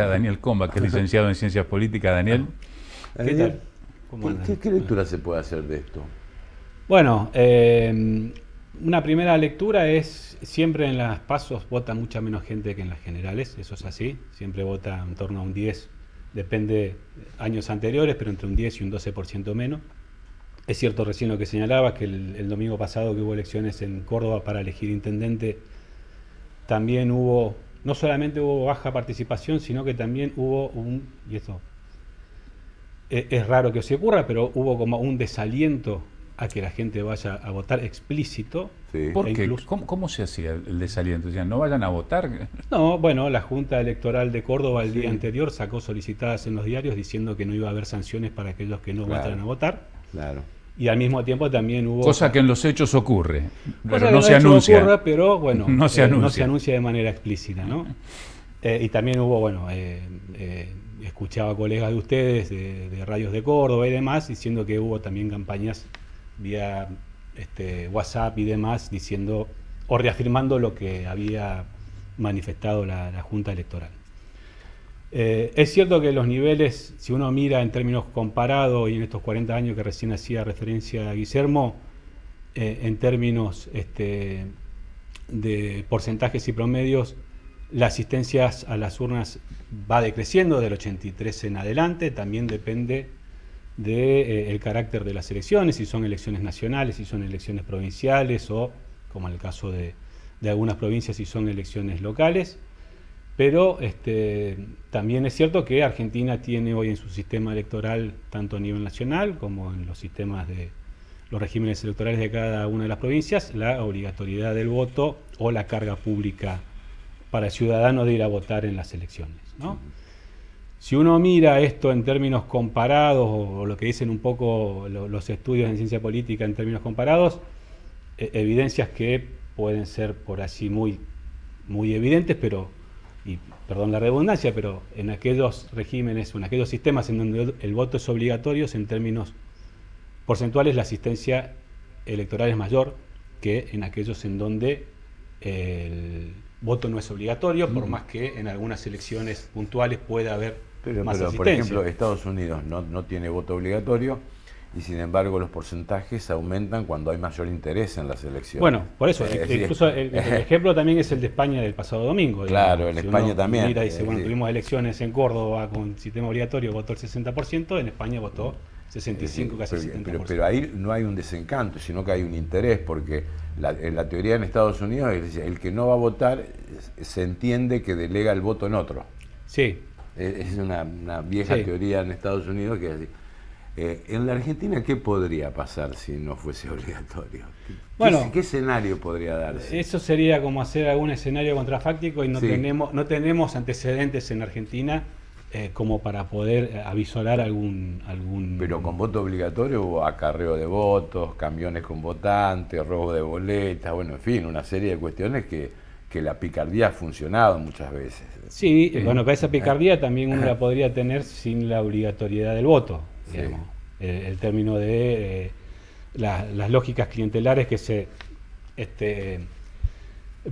A Daniel Comba, que es licenciado en Ciencias Políticas. Daniel. ¿Qué tal? ¿Qué lectura se puede hacer de esto? Bueno, una primera lectura es, siempre en las PASOs vota mucha menos gente que en las generales, eso es así, siempre vota en torno a un 10, depende años anteriores, pero entre un 10 y un 12% menos. Es cierto recién lo que señalabas, que el domingo pasado que hubo elecciones en Córdoba para elegir intendente, también hubo, no solamente hubo baja participación, sino que también hubo y esto es raro que se ocurra, pero hubo como un desaliento a que la gente vaya a votar explícito. Sí. ¿Por qué? Incluso, ¿Cómo se hacía el desaliento? Decían, no vayan a votar. no, bueno, la Junta Electoral de Córdoba el Sí. día anterior sacó solicitadas en los diarios diciendo que no iba a haber sanciones para aquellos que no Claro. votaran a votar. Claro. Y al mismo tiempo también hubo... Cosa que en los hechos ocurre, Cosa pero que no en se los hechos anuncia. ocurra, pero bueno, No se no se anuncia. anuncia de manera explícita, ¿no? Y también hubo, bueno, escuchaba colegas de ustedes, de radios de Córdoba y demás, diciendo que hubo también campañas vía WhatsApp y demás, diciendo o reafirmando lo que había manifestado la Junta Electoral. Es cierto que los niveles, si uno mira en términos comparados y en estos 40 años que recién hacía referencia a Guillermo, en términos de porcentajes y promedios, la asistencia a las urnas va decreciendo del 83 en adelante, también depende del carácter de las elecciones, si son elecciones nacionales, si son elecciones provinciales o, como en el caso de algunas provincias, si son elecciones locales. Pero también es cierto que Argentina tiene hoy en su sistema electoral, tanto a nivel nacional como en los sistemas de los regímenes electorales de cada una de las provincias, la obligatoriedad del voto o la carga pública para el ciudadano de ir a votar en las elecciones, ¿no? Si uno mira esto en términos comparados, o lo que dicen un poco los estudios en ciencia política en términos comparados, evidencias que pueden ser por así muy evidentes, pero, y perdón la redundancia, pero en aquellos regímenes o en aquellos sistemas en donde el voto es obligatorio, en términos porcentuales la asistencia electoral es mayor que en aquellos en donde el voto no es obligatorio, por más que en algunas elecciones puntuales pueda haber más Pero por asistencia. ejemplo, Estados Unidos no tiene voto obligatorio y sin embargo los porcentajes aumentan cuando hay mayor interés en las elecciones. Bueno, por eso, Sí. incluso el ejemplo también es el de España del pasado domingo. Claro, en Si España uno también. Mira y dice, bueno, Sí. tuvimos elecciones en Córdoba con sistema obligatorio, votó el 60%, en España votó 65, casi 70%. Pero ahí no hay un desencanto, sino que hay un interés, porque la teoría en Estados Unidos es el que no va a votar se entiende que delega el voto en otro. Sí. Es una vieja Sí. teoría en Estados Unidos que es así. En la Argentina, ¿qué podría pasar si no fuese obligatorio? Bueno, ¿Qué escenario podría darse? Eso sería como hacer algún escenario contrafáctico y no Sí. tenemos antecedentes en Argentina como para poder avisorar algún... Pero con voto obligatorio hubo acarreo de votos, camiones con votantes, robo de boletas, bueno, en fin, una serie de cuestiones que la picardía ha funcionado muchas veces. Sí, bueno, esa picardía también uno la podría tener sin la obligatoriedad del voto, Sí. digamos. El término de las lógicas clientelares que se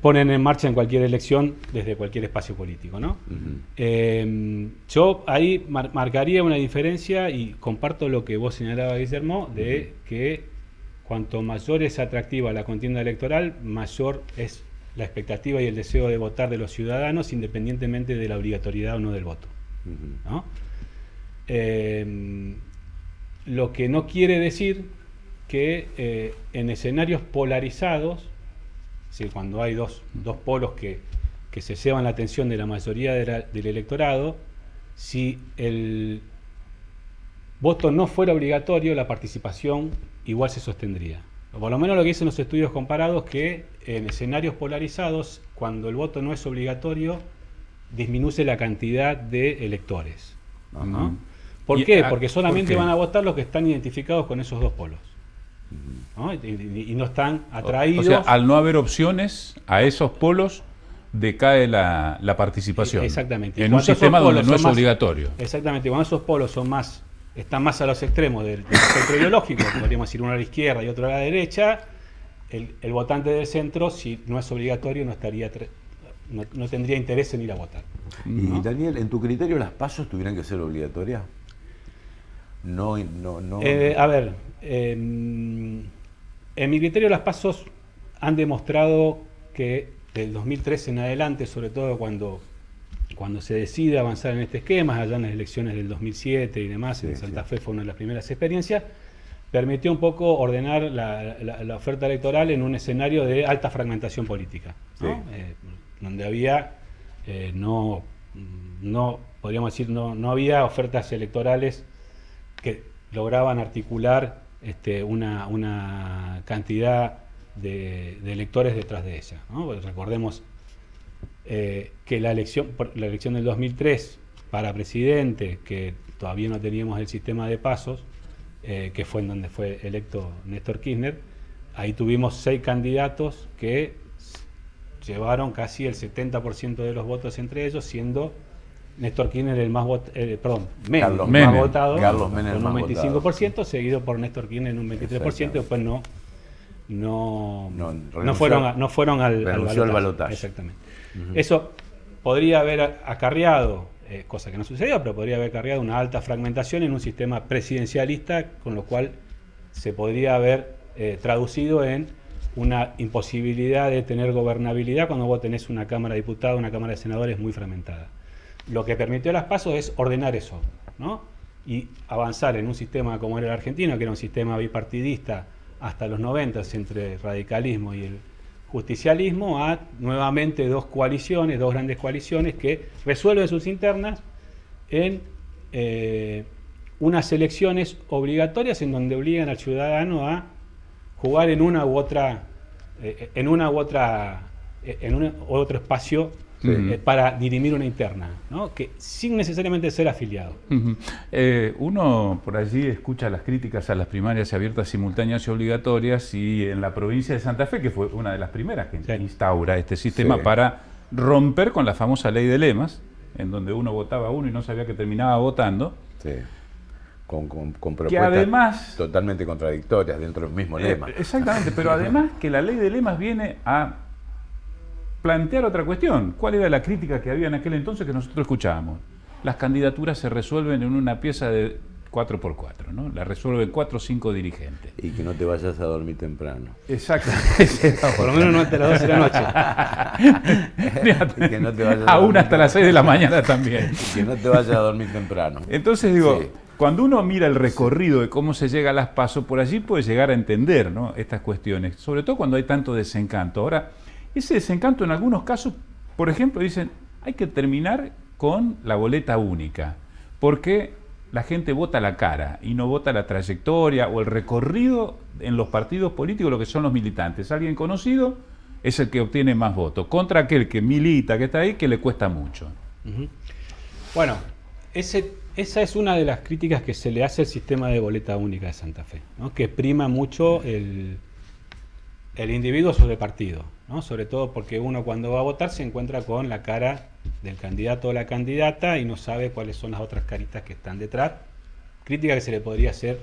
ponen en marcha en cualquier elección desde cualquier espacio político, ¿no? Yo ahí marcaría una diferencia y comparto lo que vos señalabas, Guillermo, de que cuanto mayor es atractiva la contienda electoral, mayor es la expectativa y el deseo de votar de los ciudadanos, independientemente de la obligatoriedad o no del voto, ¿no? Lo que no quiere decir que en escenarios polarizados, es decir, cuando hay dos polos que se llevan la atención de la mayoría del electorado, si el voto no fuera obligatorio, la participación igual se sostendría. O por lo menos lo que dicen los estudios comparados, que en escenarios polarizados, cuando el voto no es obligatorio, disminuye la cantidad de electores, ¿no? ¿Por qué? Porque solamente van a votar los que están identificados con esos dos polos, ¿no? Y no están atraídos. O sea, al no haber opciones a esos polos, decae la participación. Exactamente. En un sistema donde no es más obligatorio. Exactamente, cuando esos polos están más a los extremos del espectro ideológico, podríamos decir uno a la izquierda y otro a la derecha, el votante del centro, si no es obligatorio, no estaría no tendría interés en ir a votar. Y Daniel, ¿en tu criterio las pasos tuvieran que ser obligatorias? No. A ver, en mi criterio las pasos han demostrado que del 2013 en adelante, sobre todo cuando se decide avanzar en este esquema, allá en las elecciones del 2007 y demás, Sí, en Santa sí. Fe fue una de las primeras experiencias, permitió un poco ordenar la oferta electoral en un escenario de alta fragmentación política, ¿no? Sí. Donde había, no podríamos decir, no había ofertas electorales que lograban articular una cantidad de electores detrás de ella, ¿no? Pues recordemos que la elección del 2003 para presidente, que todavía no teníamos el sistema de pasos, que fue en donde fue electo Néstor Kirchner, ahí tuvimos 6 candidatos que llevaron casi el 70% de los votos entre ellos, siendo Néstor Kirchner el más Carlos Menem. votado, Carlos Menem con el un más 25%, votado. seguido por Néstor Kirchner en un 23%, después no renunció- fueron al renunció al balotaje. balotaje. Exactamente. Eso podría haber acarreado, cosa que no sucedió, pero podría haber acarreado una alta fragmentación en un sistema presidencialista, con lo cual se podría haber traducido en una imposibilidad de tener gobernabilidad cuando vos tenés una Cámara de Diputados, una Cámara de Senadores muy fragmentada. Lo que permitió las pasos es ordenar eso, ¿no? Y avanzar en un sistema como era el argentino, que era un sistema bipartidista hasta los 90 entre el radicalismo y el justicialismo, a nuevamente dos grandes coaliciones que resuelven sus internas en unas elecciones obligatorias en donde obligan al ciudadano a jugar en otro espacio para dirimir una interna, ¿no? Que sin necesariamente ser afiliado. Ujú. Uno por allí escucha las críticas a las primarias abiertas, simultáneas y obligatorias, y en la provincia de Santa Fe, que fue una de las primeras que Sí. instaura este sistema Sí. para romper con la famosa ley de lemas, en donde uno votaba uno y no sabía que terminaba votando, Sí. Con que propuestas además... totalmente contradictorias dentro del mismo lema. Exactamente, pero además que la ley de lemas viene a plantear otra cuestión. ¿Cuál era la crítica que había en aquel entonces que nosotros escuchábamos? Las candidaturas se resuelven en una pieza de 4x4, ¿no? La resuelven 4 o 5 dirigentes. Y que no te vayas a dormir temprano. Exactamente. Por lo menos no hasta las 12 de la noche. Que no te vayas Aún dormir hasta las 6 de la mañana también. Que no te vayas a dormir temprano. Entonces digo, Sí. cuando uno mira el recorrido de cómo se llega a las PASO, por allí puede llegar a entender, ¿no?, estas cuestiones, sobre todo cuando hay tanto desencanto. Ahora, ese desencanto en algunos casos, por ejemplo, dicen, hay que terminar con la boleta única, porque la gente vota la cara y no vota la trayectoria o el recorrido en los partidos políticos, lo que son los militantes. Alguien conocido es el que obtiene más votos, contra aquel que milita, que está ahí, que le cuesta mucho. Ujú. Bueno, esa es una de las críticas que se le hace al sistema de boleta única de Santa Fe, ¿no? Que prima mucho el individuo sobre el partido, ¿no? Sobre todo porque uno cuando va a votar se encuentra con la cara del candidato o la candidata y no sabe cuáles son las otras caritas que están detrás. Crítica que se le podría hacer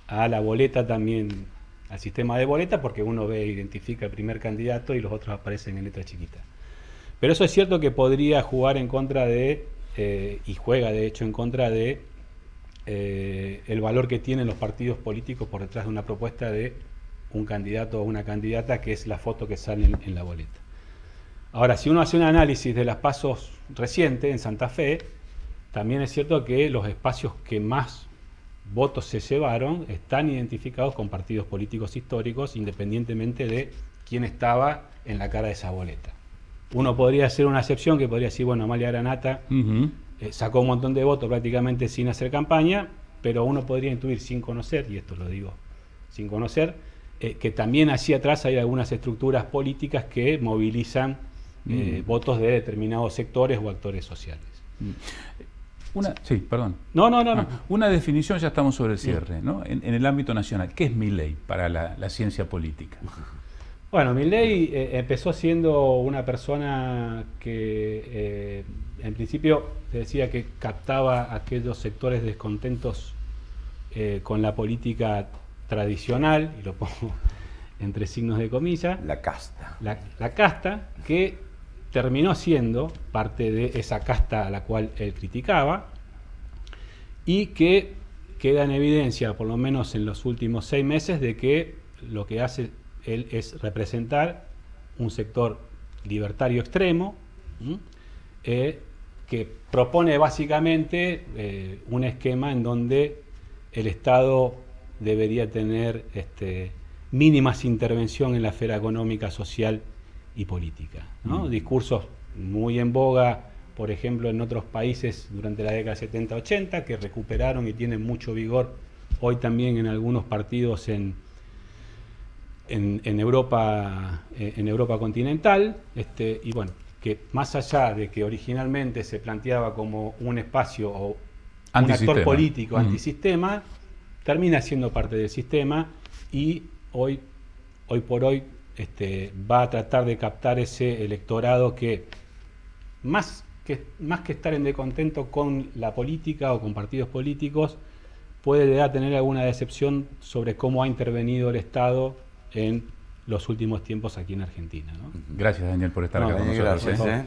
a la boleta también, al sistema de boleta, porque uno ve e identifica el primer candidato y los otros aparecen en letra chiquita. Pero eso es cierto que podría jugar en contra de, y juega de hecho en contra de, el valor que tienen los partidos políticos por detrás de una propuesta de un candidato o una candidata, que es la foto que sale en la boleta. Ahora, si uno hace un análisis de las pasos recientes en Santa Fe, también es cierto que los espacios que más votos se llevaron están identificados con partidos políticos históricos, independientemente de quién estaba en la cara de esa boleta. Uno podría hacer una excepción que podría decir, bueno, Amalia Granata sacó un montón de votos prácticamente sin hacer campaña, pero uno podría intuir sin conocer, y esto lo digo sin conocer, que también hacia atrás hay algunas estructuras políticas que movilizan votos de determinados sectores o actores sociales. Sí, perdón. No. Una definición, ya estamos sobre el cierre, ¿no? En el ámbito nacional, ¿qué es Milei para la ciencia política? Bueno, Milei empezó siendo una persona que en principio se decía que captaba aquellos sectores descontentos con la política tradicional, y lo pongo entre signos de comillas, La casta. la casta, que terminó siendo parte de esa casta a la cual él criticaba y que queda en evidencia, por lo menos en los últimos 6 meses, de que lo que hace él es representar un sector libertario extremo, que propone básicamente un esquema en donde el Estado debería tener mínimas intervención en la esfera económica, social y política, ¿no? Discursos muy en boga, por ejemplo, en otros países durante la década 70-80, que recuperaron y tienen mucho vigor hoy también en algunos partidos en Europa continental, y bueno, que más allá de que originalmente se planteaba como un espacio o un actor político antisistema, termina siendo parte del sistema y hoy por hoy va a tratar de captar ese electorado que más que estar en descontento con la política o con partidos políticos, puede llegar a tener alguna decepción sobre cómo ha intervenido el Estado en los últimos tiempos aquí en Argentina, ¿no? Gracias, Daniel, por estar acá con nosotros. Gracias,